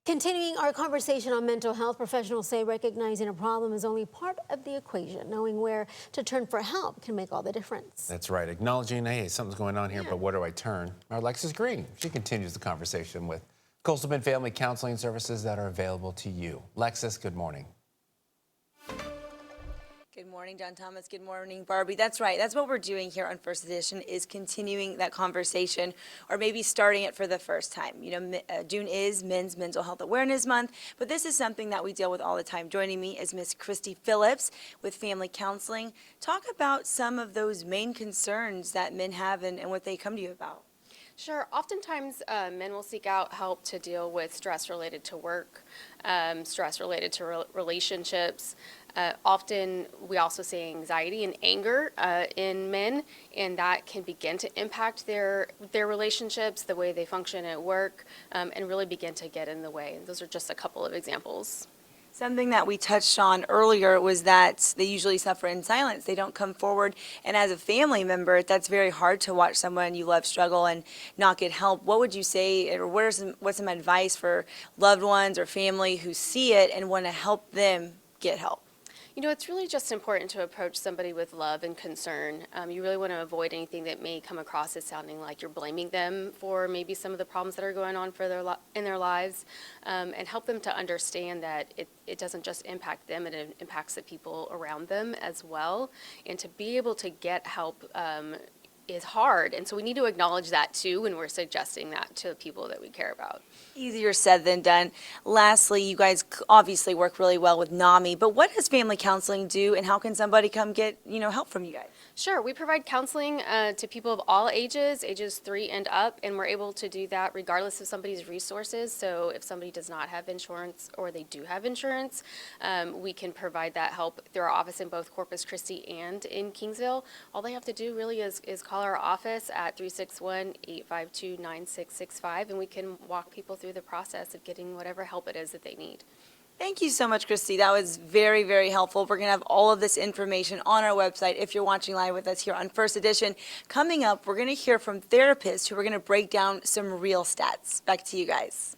Continuing our conversation on mental health, professionals say recognizing a problem is only part of the equation. Knowing where to turn for help can make all the difference. That's right. Acknowledging, hey, something's going on here, but where do I turn? Our Alexis Green, she continues the conversation with Coastal Bend Family Counseling Services that are available to you. Alexis, good morning. Good morning, John Thomas. Good morning, Barbie. That's right. That's what we're doing here on First Edition, is continuing that conversation, or maybe starting it for the first time. You know, June is Men's Mental Health Awareness Month, but this is something that we deal with all the time. Joining me is Miss Christy Phillips with Family Counseling. Talk about some of those main concerns that men have and what they come to you about. Sure. Oftentimes, men will seek out help to deal with stress related to work, stress related to relationships. Often, we also see anxiety and anger in men, and that can begin to impact their relationships, the way they function at work, and really begin to get in the way. And those are just a couple of examples. Something that we touched on earlier was that they usually suffer in silence. They don't come forward. And as a family member, that's very hard to watch someone you love struggle and not get help. What would you say, or what's some advice for loved ones or family who see it and want to help them get help? You know, it's really just important to approach somebody with love and concern. You really want to avoid anything that may come across as sounding like you're blaming them for maybe some of the problems that are going on for in their lives, and help them to understand that it doesn't just impact them, it impacts the people around them as well. And to be able to get help is hard, and so we need to acknowledge that too when we're suggesting that to people that we care about. Easier said than done. Lastly, you guys obviously work really well with NAMI, but what does family counseling do, and how can somebody come get help from you guys? Sure, we provide counseling to people of all ages 3 and up, and we're able to do that regardless of somebody's resources. So if somebody does not have insurance or they do have insurance, we can provide that help through our office in both Corpus Christi and in Kingsville. All they have to do really is call our office at 361-852-9665, and we can walk people through the process of getting whatever help it is that they need. Thank you so much, Christy. That was very, very helpful. We're going to have all of this information on our website if you're watching live with us here on First Edition. Coming up, we're going to hear from therapists who are going to break down some real stats. Back to you guys.